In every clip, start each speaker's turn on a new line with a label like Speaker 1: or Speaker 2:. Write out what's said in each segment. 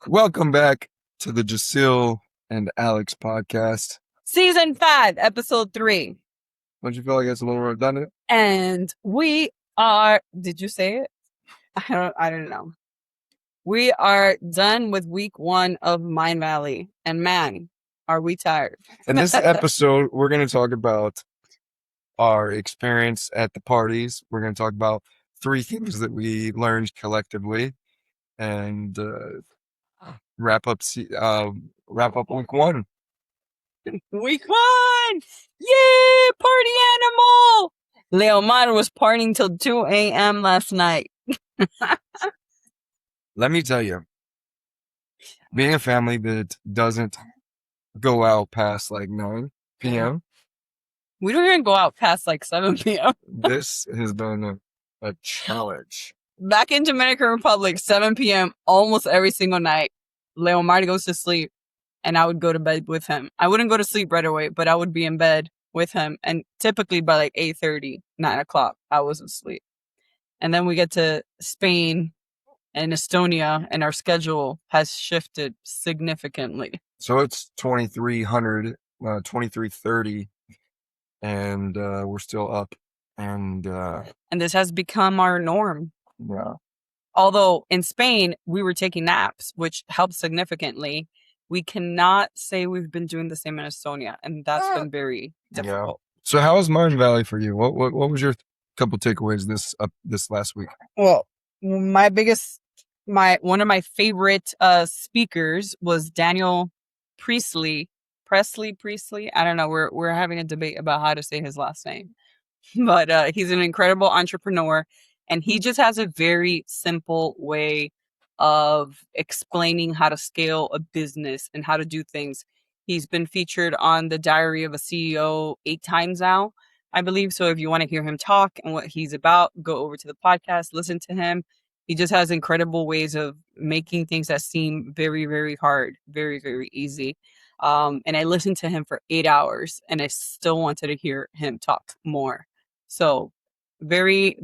Speaker 1: Welcome back to the Jasil and Alex podcast.
Speaker 2: Season 5, episode 3.
Speaker 1: Don't you feel like it's a little redundant?
Speaker 2: And we are, did you say it? I don't know. We are done with week 1 of Mindvalley. And man, are we tired.
Speaker 1: In this episode, we're going to talk about our experience at the parties. We're going to talk about 3 things that we learned collectively and wrap up week 1.
Speaker 2: Week 1! Yay! Party animal! Leomar was partying till 2 a.m. last night.
Speaker 1: Let me tell you, being a family that doesn't go out past like 9 p.m.
Speaker 2: We don't even go out past like 7 p.m.
Speaker 1: This has been a challenge.
Speaker 2: Back in Dominican Republic, 7 p.m. almost every single night. Leomar goes to sleep and I would go to bed with him. I wouldn't go to sleep right away, but I would be in bed with him. And typically by like 8:30, 9 o'clock, I was asleep. And then we get to Spain and Estonia and our schedule has shifted significantly.
Speaker 1: So it's 2300, 2330, and we're still up. And
Speaker 2: this has become our norm.
Speaker 1: Yeah.
Speaker 2: Although in Spain, we were taking naps, which helped significantly. We cannot say we've been doing the same in Estonia, and that's been very difficult.
Speaker 1: Yeah. So how was Mindvalley for you? What was your couple takeaways this last week?
Speaker 2: Well, one of my favorite speakers was Daniel Priestley. Priestley. I don't know. We're having a debate about how to say his last name, but he's an incredible entrepreneur, and he just has a very simple way of explaining how to scale a business and how to do things. He's been featured on the Diary of a CEO 8 times now, I believe. So if you want to hear him talk and what he's about, go over to the podcast, listen to him. He just has incredible ways of making things that seem very, very hard, very, very easy. And I listened to him for 8 hours and I still wanted to hear him talk more. So a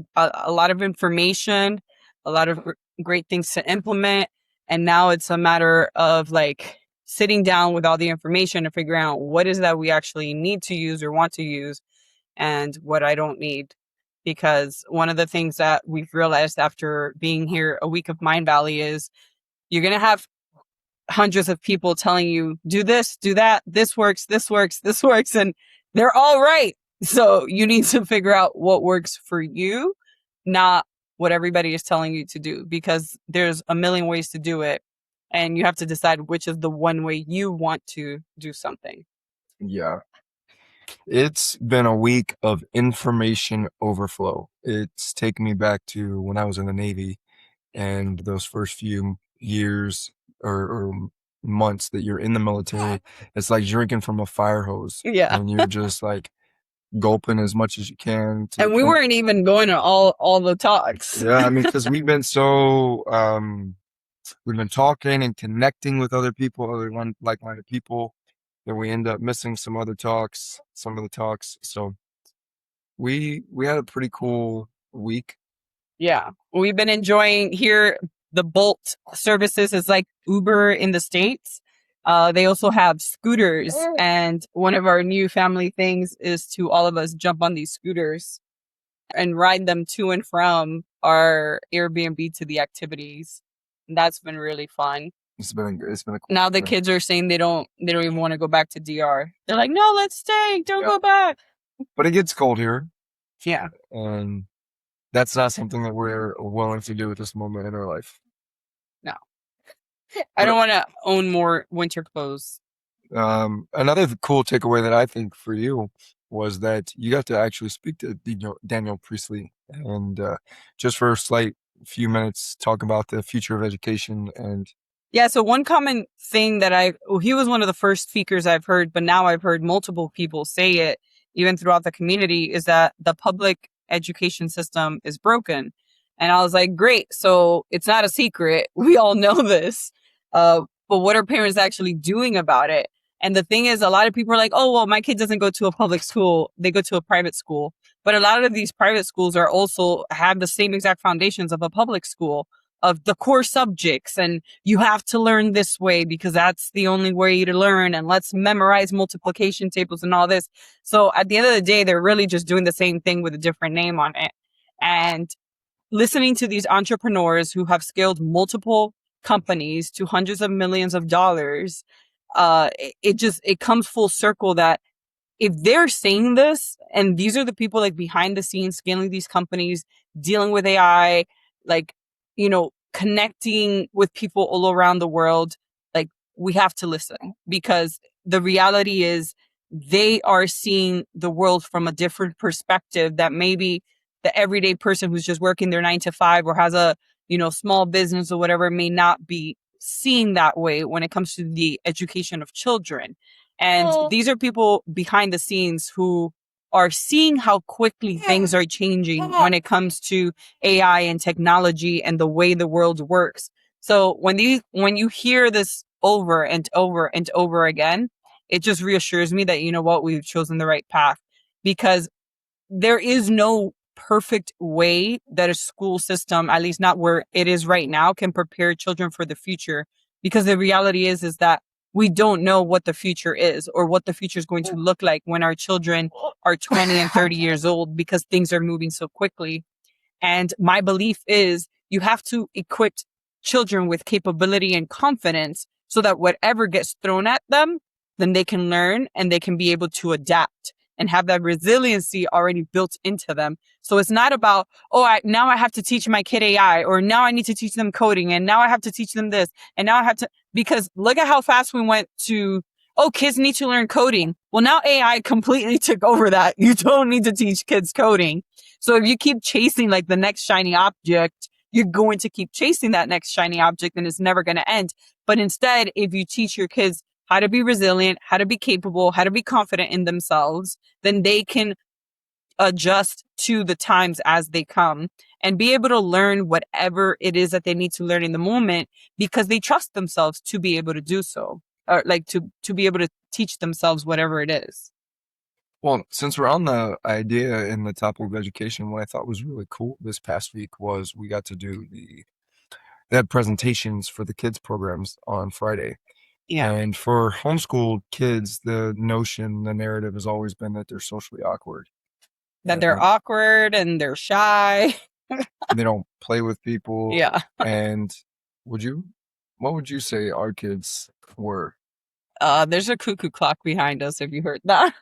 Speaker 2: lot of information, a lot of great things to implement. And now it's a matter of like sitting down with all the information and figuring out what is that we actually need to use or want to use and what I don't need. Because one of the things that we've realized after being here a week of Mindvalley is you're going to have hundreds of people telling you, do this, do that, this works, and they're all right. So you need to figure out what works for you, not what everybody is telling you to do, because there's a million ways to do it. And you have to decide which is the one way you want to do something.
Speaker 1: Yeah. It's been a week of information overflow. It's taken me back to when I was in the Navy and those first few years or months that you're in the military. It's like drinking from a fire hose.
Speaker 2: Yeah.
Speaker 1: And you're just like gulping as much as you can.
Speaker 2: And we weren't even going to all the talks.
Speaker 1: Yeah, I mean, because we've been so, we've been talking and connecting with other people, other like-minded people, that we end up missing some of the talks. So we had a pretty cool week.
Speaker 2: Yeah, we've been enjoying here. The Bolt services is like Uber in the States. They also have scooters, and one of our new family things is to all of us jump on these scooters and ride them to and from our Airbnb to the activities. And that's been really fun.
Speaker 1: It's been a cool
Speaker 2: now the kids are saying they don't even want to go back to DR. They're like, no, let's stay. Don't go back.
Speaker 1: But it gets cold here.
Speaker 2: Yeah.
Speaker 1: And that's not something that we're willing to do at this moment in our life.
Speaker 2: No. I don't want to own more winter clothes.
Speaker 1: Another cool takeaway that I think for you was that you got to actually speak to Daniel Priestley and just for a slight few minutes talk about the future of education. And
Speaker 2: yeah, so one common thing that he was one of the first speakers I've heard, but now I've heard multiple people say it even throughout the community, is that the public education system is broken. And I was like, great. So it's not a secret. We all know this. But what are parents actually doing about it? And the thing is, a lot of people are like, oh, well, my kid doesn't go to a public school. They go to a private school. But a lot of these private schools are also have the same exact foundations of a public school. the core subjects, and you have to learn this way because that's the only way to learn, and let's memorize multiplication tables and all this. So at the end of the day, they're really just doing the same thing with a different name on it. And listening to these entrepreneurs who have scaled multiple companies to hundreds of millions of dollars, it comes full circle that if they're saying this, and these are the people like behind the scenes scaling these companies, dealing with AI, like, connecting with people all around the world, like, we have to listen, because the reality is they are seeing the world from a different perspective that maybe the everyday person who's just working their 9 to 5 or has a, small business or whatever may not be seeing that way when it comes to the education of children. And these are people behind the scenes who are seeing how quickly things are changing when it comes to AI and technology and the way the world works. So when you hear this over and over and over again, it just reassures me that, we've chosen the right path, because there is no perfect way that a school system, at least not where it is right now, can prepare children for the future. Because the reality is that we don't know what the future is or what the future is going to look like when our children are 20 and 30 years old, because things are moving so quickly. And my belief is you have to equip children with capability and confidence so that whatever gets thrown at them, then they can learn and they can be able to adapt and have that resiliency already built into them. So it's not about, now I have to teach my kid AI, or now I need to teach them coding, and now I have to teach them this, and now I have to, because look at how fast we went to, kids need to learn coding. Well, now AI completely took over that. You don't need to teach kids coding. So if you keep chasing like the next shiny object, you're going to keep chasing that next shiny object and it's never going to end. But instead, if you teach your kids how to be resilient, how to be capable, how to be confident in themselves, then they can adjust to the times as they come and be able to learn whatever it is that they need to learn in the moment, because they trust themselves to be able to do so, or like to be able to teach themselves whatever it is.
Speaker 1: Well, since we're on the idea in the topic of education, what I thought was really cool this past week was we got to do they had presentations for the kids programs on Friday.
Speaker 2: Yeah.
Speaker 1: And for homeschooled kids, the narrative has always been that they're socially awkward.
Speaker 2: That they're awkward and they're shy.
Speaker 1: They don't play with people.
Speaker 2: Yeah.
Speaker 1: And what would you say our kids were?
Speaker 2: There's a cuckoo clock behind us, if you heard that.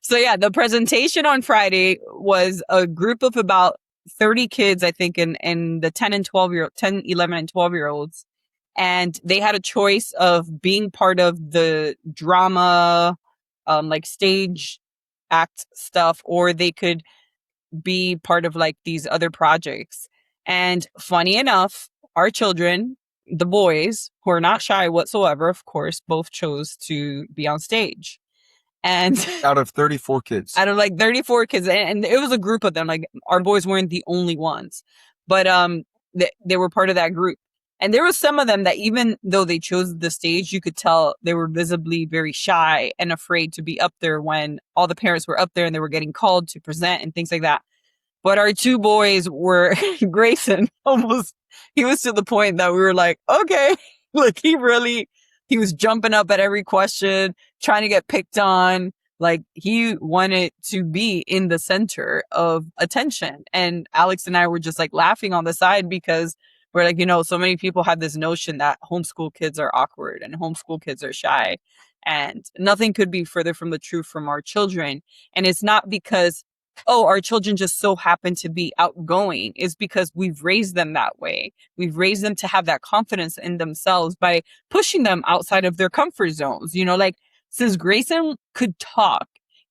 Speaker 2: So yeah, the presentation on Friday was a group of about 30 kids, I think, in the 10, 11 and 12-year-olds. And they had a choice of being part of the drama, like stage act stuff, or they could be part of like these other projects. And funny enough, our children, the boys, who are not shy whatsoever, of course, both chose to be on stage. And
Speaker 1: out of 34 kids,
Speaker 2: and it was a group of them. Like, our boys weren't the only ones, but they were part of that group. And there were some of them that, even though they chose the stage, you could tell they were visibly very shy and afraid to be up there when all the parents were up there and they were getting called to present and things like that. But our two boys were Grayson, he was to the point that we were like, okay, like he was jumping up at every question, trying to get picked on. Like, he wanted to be in the center of attention. And Alex and I were just like laughing on the side, because we're like, so many people have this notion that homeschool kids are awkward and homeschool kids are shy. And nothing could be further from the truth from our children. And it's not because, our children just so happen to be outgoing. It's because we've raised them that way. We've raised them to have that confidence in themselves by pushing them outside of their comfort zones. Like, since Grayson could talk,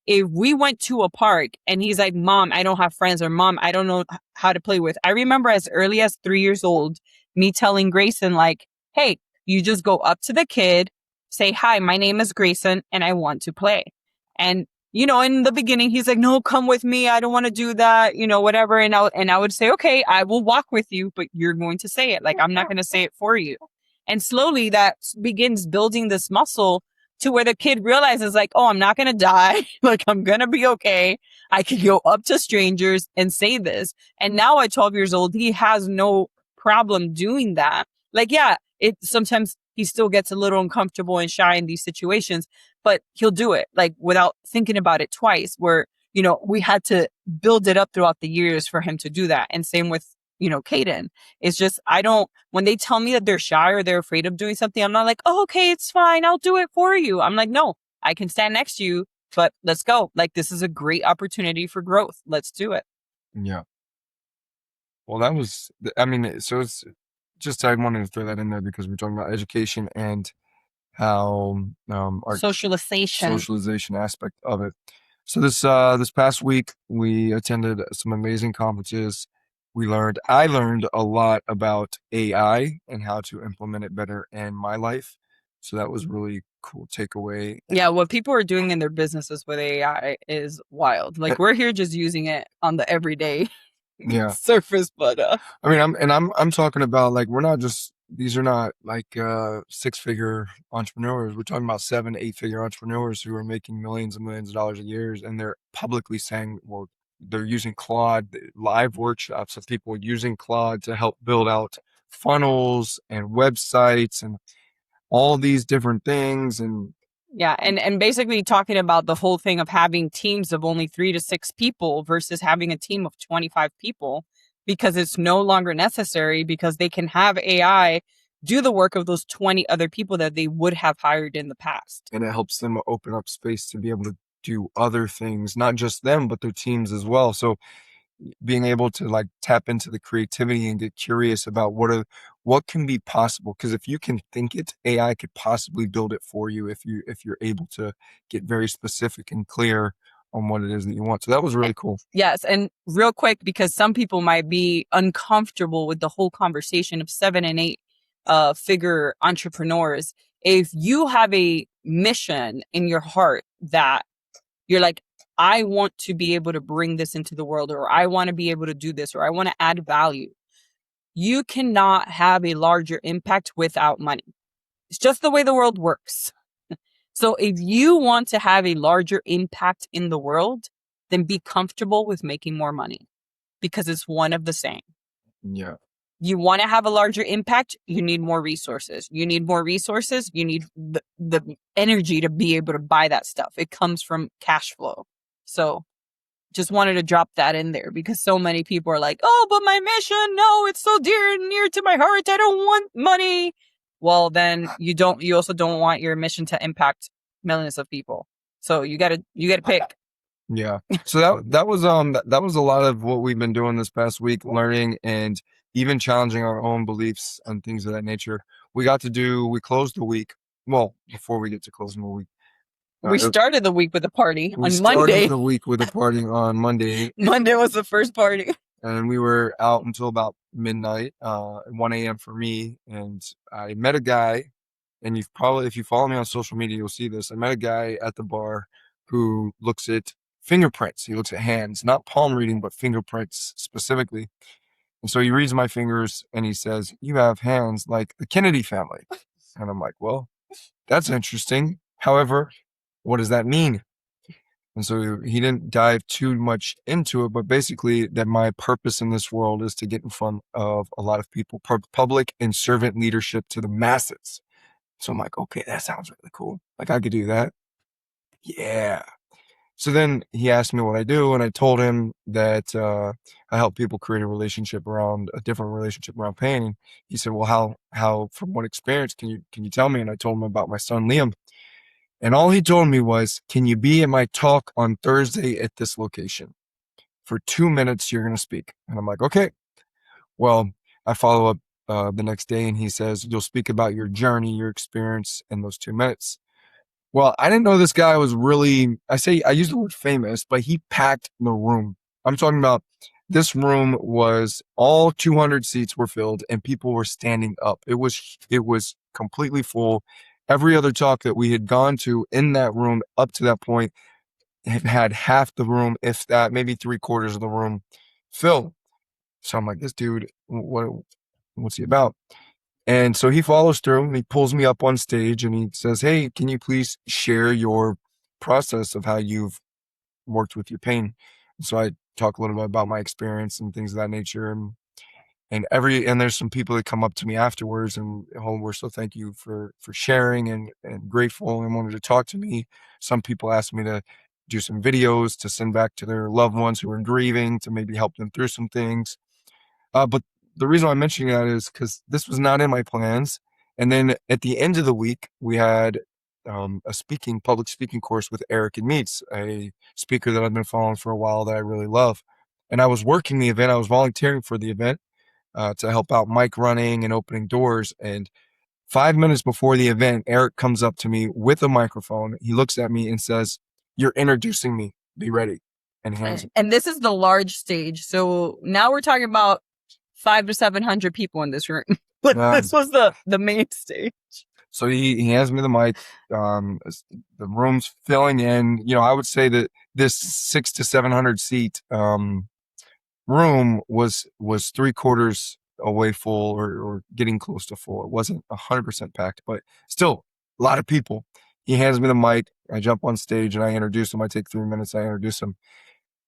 Speaker 2: if we went to a park and he's like, Mom, I don't have friends, or Mom, I don't know how to play with. I remember as early as 3 years old, me telling Grayson, like, hey, you just go up to the kid, say, hi, my name is Grayson and I want to play. And in the beginning, he's like, no, come with me. I don't want to do that, whatever. And I would say, okay, I will walk with you, but you're going to say it. Like, I'm not going to say it for you. And slowly that begins building this muscle to where the kid realizes, like, I'm not going to die. Like, I'm going to be okay. I can go up to strangers and say this. And now at 12 years old, he has no problem doing that. Like, yeah, it sometimes he still gets a little uncomfortable and shy in these situations, but he'll do it like without thinking about it twice, where, we had to build it up throughout the years for him to do that. And same with, Caden. It's just, when they tell me that they're shy or they're afraid of doing something, I'm not like, oh, okay, it's fine. I'll do it for you. I'm like, no, I can stand next to you, but let's go. Like, this is a great opportunity for growth. Let's do it.
Speaker 1: Yeah. Well, that was, I mean, so it's just, I wanted to throw that in there because we're talking about education and how our socialization aspect of it. So this past week we attended some amazing conferences. I learned a lot about AI and how to implement it better in my life. So that was really cool takeaway.
Speaker 2: Yeah, what people are doing in their businesses with AI is wild. Like, we're here just using it on the everyday surface, but
Speaker 1: I mean, I'm talking about, like, these are not like 6-figure entrepreneurs. We're talking about 7 to 8-figure entrepreneurs who are making millions and millions of dollars a year, and they're publicly saying, well, they're using Claude, live workshops of people using Claude to help build out funnels and websites and all these different things. And
Speaker 2: yeah, and basically talking about the whole thing of having teams of only 3 to 6 people versus having a team of 25 people, because it's no longer necessary, because they can have AI do the work of those 20 other people that they would have hired in the past.
Speaker 1: And it helps them open up space to be able to do other things, not just them, but their teams as well. So being able to like tap into the creativity and get curious about what can be possible, because if you can think it, AI could possibly build it for you if you're able to get very specific and clear on what it is that you want. So that was really cool.
Speaker 2: Yes, and real quick, because some people might be uncomfortable with the whole conversation of 7 and 8 figure entrepreneurs. If you have a mission in your heart that you're like, I want to be able to bring this into the world, or I want to be able to do this, or I want to add value, you cannot have a larger impact without money. It's just the way the world works. So if you want to have a larger impact in the world, then be comfortable with making more money, because it's one of the same.
Speaker 1: Yeah.
Speaker 2: You want to have a larger impact, you need more resources. You need more resources, you need the energy to be able to buy that stuff. It comes from cash flow. So just wanted to drop that in there, because so many people are like, oh, but my mission, no, it's so dear and near to my heart, I don't want money. Well, then you also don't want your mission to impact millions of people. So you gotta pick.
Speaker 1: Yeah. So that was a lot of what we've been doing this past week, learning and even challenging our own beliefs and things of that nature. We closed the week. Well, before we get to closing the week,
Speaker 2: we started the week with a party on Monday.
Speaker 1: We started the week with a party on Monday.
Speaker 2: Monday was the first party.
Speaker 1: And we were out until about midnight, 1 a.m. for me. And I met a guy, and if you follow me on social media, you'll see this. I met a guy at the bar who looks at fingerprints. He looks at hands, not palm reading, but fingerprints specifically. And so he reads my fingers and he says, "You have hands like the Kennedy family." And I'm like, well, that's interesting. However, what does that mean? And so he didn't dive too much into it, but basically that my purpose in this world is to get in front of a lot of people, public and servant leadership to the masses. So I'm like, okay, that sounds really cool. Like, I could do that. Yeah. So then he asked me what I do, and I told him that I help people create a different relationship around pain. He said, well, how, from what experience can you tell me? And I told him about my son, Liam. And all he told me was, can you be at my talk on Thursday at this location? For 2 minutes, you're going to speak. And I'm like, okay. Well, I follow up the next day, and he says, you'll speak about your journey, your experience in those 2 minutes. Well, I didn't know this guy was really, I use the word famous, but he packed the room. I'm talking about, this room was, all 200 seats were filled and people were standing up. It was completely full. Every other talk that we had gone to in that room up to that point had half the room, if that, maybe 3/4 of the room filled. So I'm like, this dude, what's he about? And so he follows through and he pulls me up on stage and he says, hey, can you please share your process of how you've worked with your pain? And so I talk a little bit about my experience and things of that nature. and there's some people that come up to me afterwards and, oh, we're so thank you for sharing and grateful and wanted to talk to me. Some people asked me to do some videos to send back to their loved ones who are grieving, to maybe help them through some things. But the reason I'm mentioning that is because this was not in my plans. And then at the end of the week, we had a public speaking course with Eric and Meets, a speaker that I've been following for a while that I really love. And I was working the event. I was volunteering for the event to help out mic running and opening doors. And 5 minutes before the event, Eric comes up to me with a microphone. He looks at me and says, "You're introducing me. Be ready." And hands it.
Speaker 2: And this is the large stage. So now we're talking about 500 to 700 people in this room. But this was the main stage.
Speaker 1: So he hands me the mic. The room's filling in. I would say that this 600 to 700 seat room was 3/4 away full, or getting close to full. It wasn't 100% packed, but still a lot of people. He hands me the mic. I jump on stage and I introduce him. I take 3 minutes. I introduce him.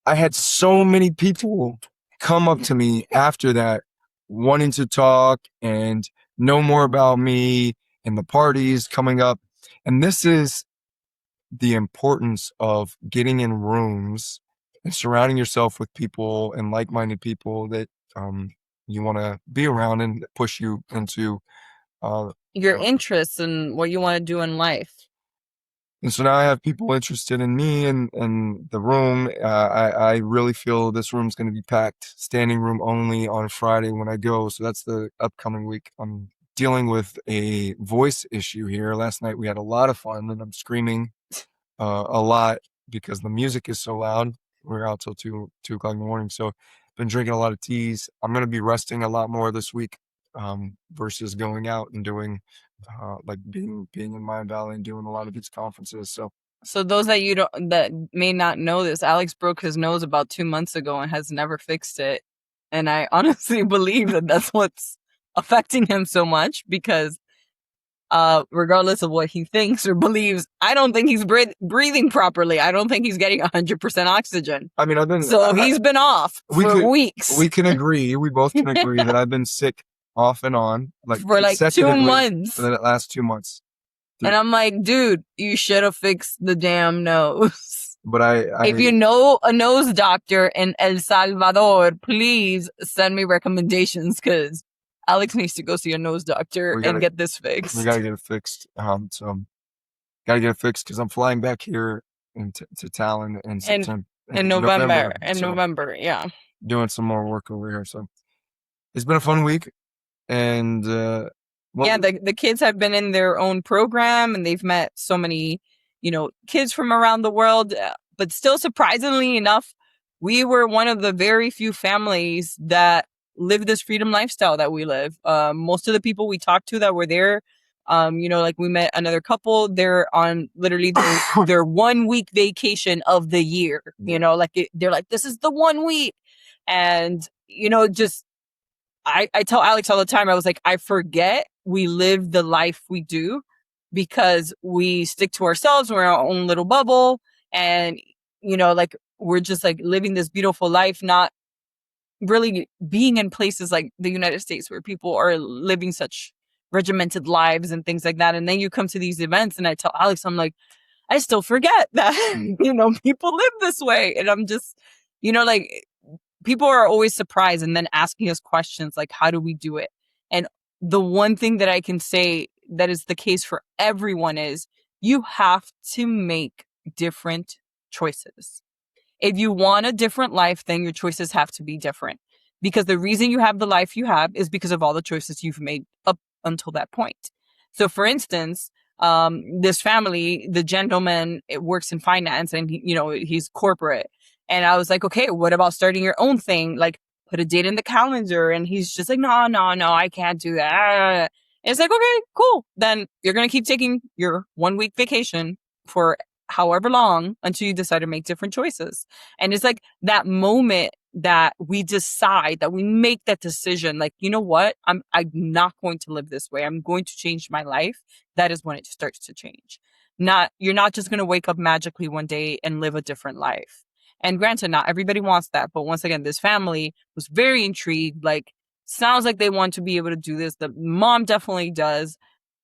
Speaker 1: I had so many people come up to me after that, wanting to talk and know more about me and the parties coming up. And this is the importance of getting in rooms and surrounding yourself with people and like-minded people that you want to be around and push you into
Speaker 2: your interests and what you want to do in life.
Speaker 1: And so now I have people interested in me and the room. I really feel this room's going to be packed, standing room only on Friday when I go. So that's the upcoming week. I'm dealing with a voice issue here. Last night we had a lot of fun and I'm screaming a lot because the music is so loud. We're out till 2 o'clock in the morning. So been drinking a lot of teas. I'm going to be resting a lot more this week versus going out and doing like being in Mindvalley and doing a lot of these conferences. So
Speaker 2: those that may not know this, Alex broke his nose about 2 months ago and has never fixed it. And I honestly believe that that's what's affecting him so much, because regardless of what he thinks or believes, I don't think he's breathing properly. I don't think he's getting 100% oxygen.
Speaker 1: I mean,
Speaker 2: he's been off for weeks.
Speaker 1: We can agree. We both can agree that I've been sick off and on,
Speaker 2: for like 2 months.
Speaker 1: For the last 2 months.
Speaker 2: And I'm like, dude, you should have fixed the damn nose.
Speaker 1: But
Speaker 2: if you know a nose doctor in El Salvador, please send me recommendations, because Alex needs to go see a nose doctor and get this fixed.
Speaker 1: We gotta get it fixed. So gotta get it fixed because I'm flying back here to Tallinn in September.
Speaker 2: In November. November, yeah.
Speaker 1: Doing some more work over here. So it's been a fun week. And
Speaker 2: the kids have been in their own program and they've met so many, kids from around the world. But still, surprisingly enough, we were one of the very few families that live this freedom lifestyle that we live. Most of the people we talked to that were there, like we met another couple, they're on literally their 1 week vacation of the year, they're like, this is the 1 week. And, just, I tell Alex all the time, I was like, I forget we live the life we do because we stick to ourselves. We're in our own little bubble. And, we're just like living this beautiful life, not really being in places like the United States where people are living such regimented lives and things like that. And then you come to these events and I tell Alex, I'm like, I still forget that, people live this way. And I'm just, people are always surprised and then asking us questions like, how do we do it? And the one thing that I can say that is the case for everyone is you have to make different choices. If you want a different life, then your choices have to be different. Because the reason you have the life you have is because of all the choices you've made up until that point. So for instance, this family, the gentleman, it works in finance and he's corporate. And I was like, okay, what about starting your own thing? Like, put a date in the calendar. And he's just like, no, I can't do that. And it's like, okay, cool. Then you're going to keep taking your 1 week vacation for however long until you decide to make different choices. And it's like that moment that we decide, that we make that decision, like, you know what? I'm not going to live this way. I'm going to change my life. That is when it starts to change. You're not just going to wake up magically one day and live a different life. And granted, not everybody wants that. But once again, this family was very intrigued. Like, sounds like they want to be able to do this. The mom definitely does.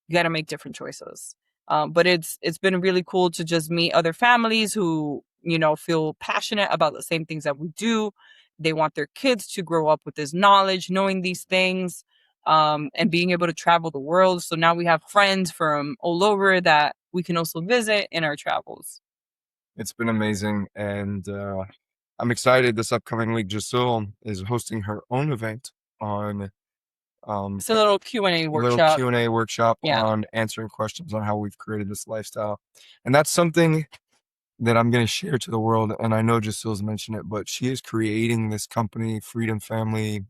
Speaker 2: You got to make different choices. But it's been really cool to just meet other families who, you know, feel passionate about the same things that we do. They want their kids to grow up with this knowledge, knowing these things, and being able to travel the world. So now we have friends from all over that we can also visit in our travels.
Speaker 1: It's been amazing, and I'm excited. This upcoming week, Giselle is hosting her own event on
Speaker 2: It's a little Q&A
Speaker 1: a little
Speaker 2: workshop.
Speaker 1: Q&A workshop
Speaker 2: Yeah.
Speaker 1: on answering questions on how we've created this lifestyle. And that's something that I'm going to share to the world. And I know Giselle's mentioned it, but she is creating this company, Freedom Family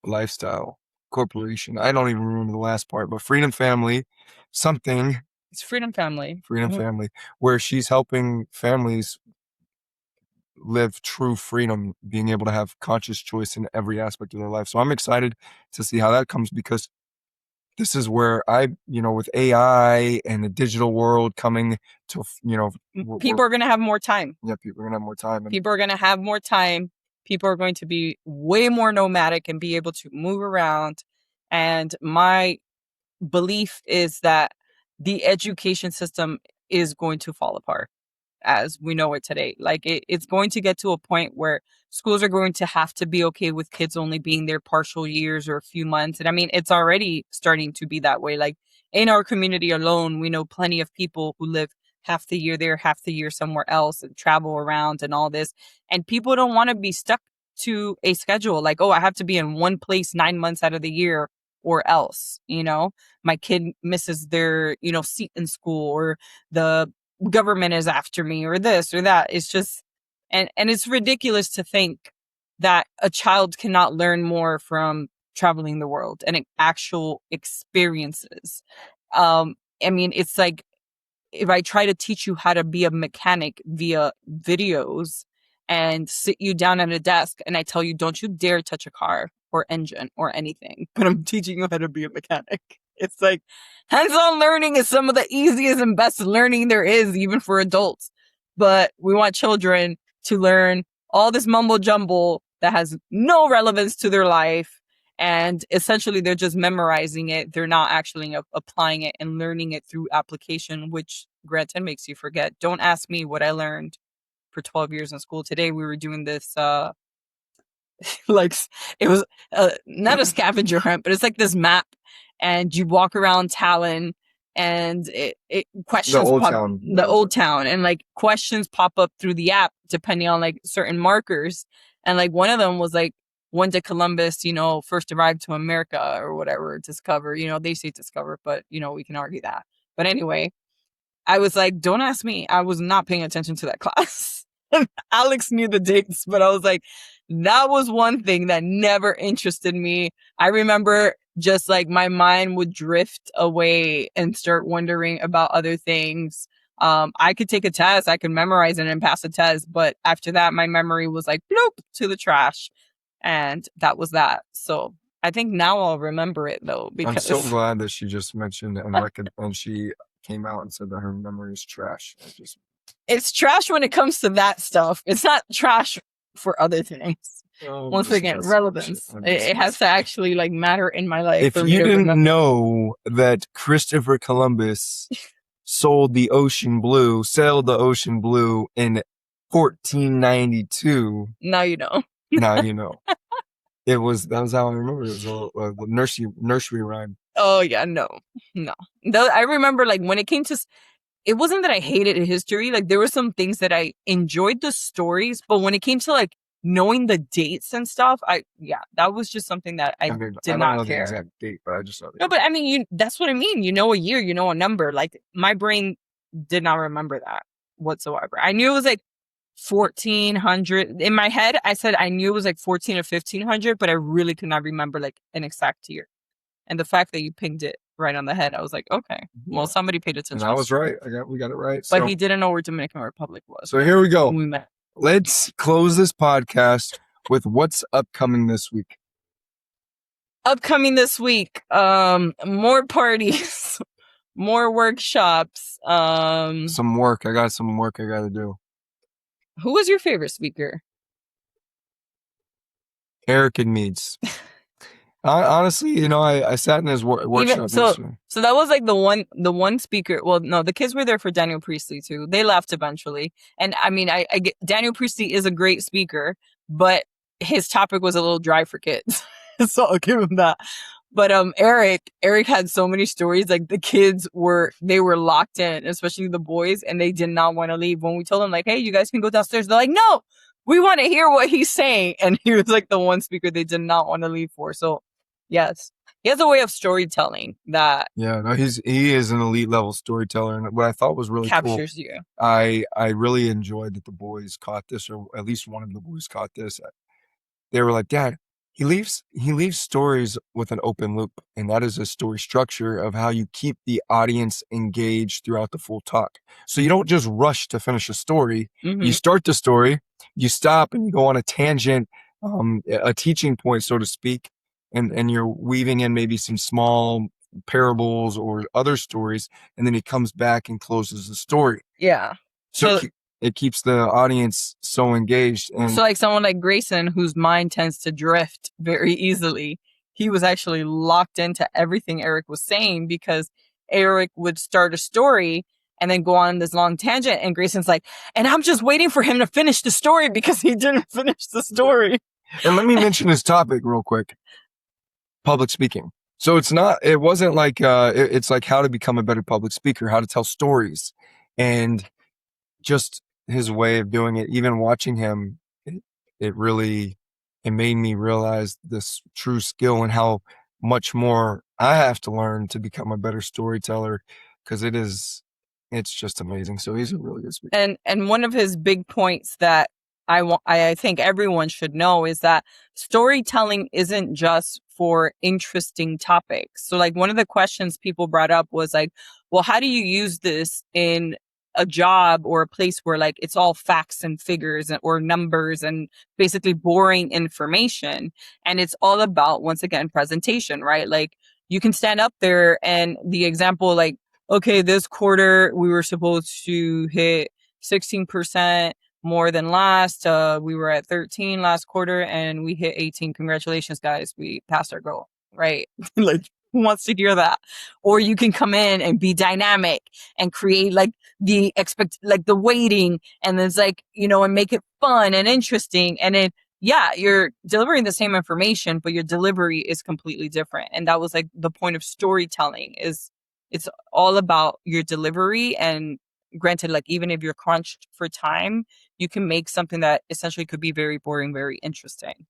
Speaker 1: Lifestyle Corporation. I don't even remember the last part, but Freedom Family, something.
Speaker 2: It's Freedom Family.
Speaker 1: Freedom Family, where she's helping families live true freedom, being able to have conscious choice in every aspect of their life. So I'm excited to see how that comes, because this is where with AI and the digital world coming to,
Speaker 2: People are going to have more time.
Speaker 1: Yeah, people are going to have more time.
Speaker 2: People are going to have more time. People are going to be way more nomadic and be able to move around. And my belief is that the education system is going to fall apart as we know it today. Like it's going to get to a point where schools are going to have to be okay with kids only being there partial years or a few months. And I mean, it's already starting to be that way. Like in our community alone, we know plenty of people who live half the year there, half the year somewhere else, and travel around and all this. And people don't want to be stuck to a schedule. Like, oh, I have to be in one place 9 months out of the year or else, my kid misses their, seat in school, or the government is after me, or this or that. It's just, and it's ridiculous to think that a child cannot learn more from traveling the world and actual experiences. I mean, it's like, if I try to teach you how to be a mechanic via videos and sit you down at a desk and I tell you, don't you dare touch a car or engine or anything, but I'm teaching you how to be a mechanic. It's like hands-on learning is some of the easiest and best learning there is, even for adults. But we want children to learn all this mumbo jumbo that has no relevance to their life. And essentially, they're just memorizing it. They're not actually applying it and learning it through application, which, granted, makes you forget. Don't ask me what I learned for 12 years in school. Today, we were doing this, like, it was not a scavenger hunt, but it's like this map. And you walk around Tallinn, and it questions the old town, and like questions pop up through the app depending on like certain markers. And like one of them was like, when did Columbus, first arrive to America or whatever, discover, they say discover, but we can argue that. But anyway, I was like, don't ask me. I was not paying attention to that class. Alex knew the dates, but I was like, that was one thing that never interested me. I remember just like my mind would drift away and start wondering about other things. I could take a test, I could memorize it and pass a test, but after that, my memory was like, bloop, to the trash. And that was that. So I think now I'll remember it though, because
Speaker 1: I'm so glad that she just mentioned it and she came out and said that her memory is trash.
Speaker 2: It's trash when it comes to that stuff. It's not trash for other things. Once again, relevance. It has to actually like matter in my life.
Speaker 1: If you didn't know that Christopher Columbus sailed the ocean blue in 1492.
Speaker 2: Now you know.
Speaker 1: Now you know. That was how I remember it. It was a nursery rhyme.
Speaker 2: Oh yeah, no. I remember like when it came to, it wasn't that I hated history. Like there were some things that I enjoyed the stories, but when it came to like knowing the dates and stuff, that was just something that I did not care. I don't know the exact date, but I just know. No, but I mean, that's what I mean. You know a year, you know a number. Like my brain did not remember that whatsoever. I knew it was like 1400 in my head. I said I knew it was like 14 or 1500, but I really could not remember like an exact year. And the fact that you pinged it right on the head, I was like, okay, well, somebody paid attention.
Speaker 1: And I was right. We got it right.
Speaker 2: But he didn't know where Dominican Republic was.
Speaker 1: So here we go. Let's close this podcast with what's upcoming this week.
Speaker 2: Upcoming this week, more parties, more workshops.
Speaker 1: Some work. I got some work I got to do.
Speaker 2: Who was your favorite speaker?
Speaker 1: Eric and Meads. Honestly, you know, I sat in his workshop yesterday.
Speaker 2: So that was like the one speaker. Well, no, the kids were there for Daniel Priestley too. They left eventually, and I mean, I get Daniel Priestley is a great speaker, but his topic was a little dry for kids, so I'll give him that. But Eric had so many stories. Like the kids were locked in, especially the boys, and they did not want to leave. When we told them like, "Hey, you guys can go downstairs," they're like, "No, we want to hear what he's saying." And he was like the one speaker they did not want to leave for. So, yes, he has a way of storytelling that
Speaker 1: Yeah, no, he is an elite level storyteller, and what I thought was really cool,
Speaker 2: captures you.
Speaker 1: I really enjoyed that the boys caught this, or at least one of the boys caught this. They were like, Dad, he leaves stories with an open loop, and that is a story structure of how you keep the audience engaged throughout the full talk. So you don't just rush to finish a story. You start the story, you stop, and you go on a tangent, a teaching point, so to speak, and you're weaving in maybe some small parables or other stories, and then he comes back and closes the story.
Speaker 2: Yeah.
Speaker 1: So it keeps the audience so engaged. And
Speaker 2: so like someone like Grayson, whose mind tends to drift very easily, he was actually locked into everything Eric was saying, because Eric would start a story and then go on this long tangent, and Grayson's like, and I'm just waiting for him to finish the story because he didn't finish the story.
Speaker 1: And let me mention this topic real quick. Public speaking. So it wasn't like, it's like how to become a better public speaker, how to tell stories, and just his way of doing it. Even watching him, it made me realize this true skill and how much more I have to learn to become a better storyteller, because it's just amazing. So he's a really good speaker.
Speaker 2: And one of his big points that I think everyone should know is that storytelling isn't just for interesting topics. So like one of the questions people brought up was like, well, how do you use this in a job or a place where like it's all facts and figures or numbers and basically boring information? And it's all about, once again, presentation, right? Like you can stand up there and the example, like, okay, this quarter we were supposed to hit 16% more than last. We were at 13 last quarter and we hit 18. Congratulations, guys. We passed our goal, right? Like, who wants to hear that? Or you can come in and be dynamic and create like the waiting, and then it's like, you know, and make it fun and interesting. And then, yeah, you're delivering the same information, but your delivery is completely different. And that was like the point of storytelling, is it's all about your delivery. And granted, like even if you're crunched for time, you can make something that essentially could be very boring, very interesting.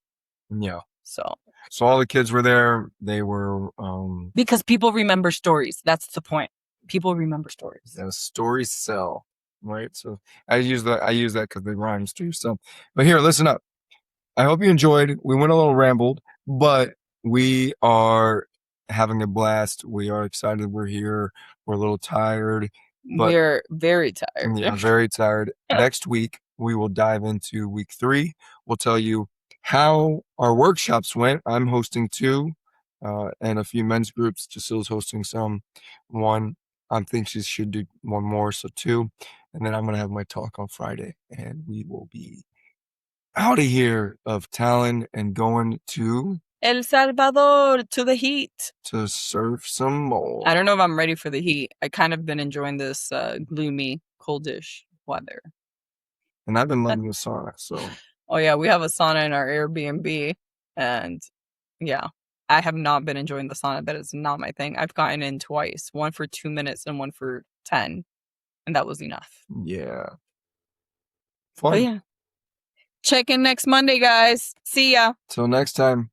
Speaker 1: Yeah.
Speaker 2: So
Speaker 1: all the kids were there. They were
Speaker 2: because people remember stories. That's the point. People remember stories.
Speaker 1: Yeah, stories sell, right? So I use that because they rhymes too. So, but here, listen up. I hope you enjoyed. We went a little rambled, but we are having a blast. We are excited. We're here. We're a little tired. But
Speaker 2: we're very tired.
Speaker 1: Yeah, very tired. Next week, we will dive into week 3. We'll tell you how our workshops went. I'm hosting 2, and a few men's groups. Jacil's hosting one. I think she should do 1 more, so 2. And then I'm going to have my talk on Friday, and we will be out of here of Tallinn and going to
Speaker 2: El Salvador, to the heat.
Speaker 1: To surf some more.
Speaker 2: I don't know if I'm ready for the heat. I kind of been enjoying this gloomy, coldish weather.
Speaker 1: And I've been loving the sauna, so.
Speaker 2: Oh yeah, we have a sauna in our Airbnb, and yeah, I have not been enjoying the sauna. That is not my thing. I've gotten in twice, one for 2 minutes and one for 10, and that was enough.
Speaker 1: Yeah. Fun.
Speaker 2: But yeah. Check in next Monday, guys. See ya.
Speaker 1: Till next time.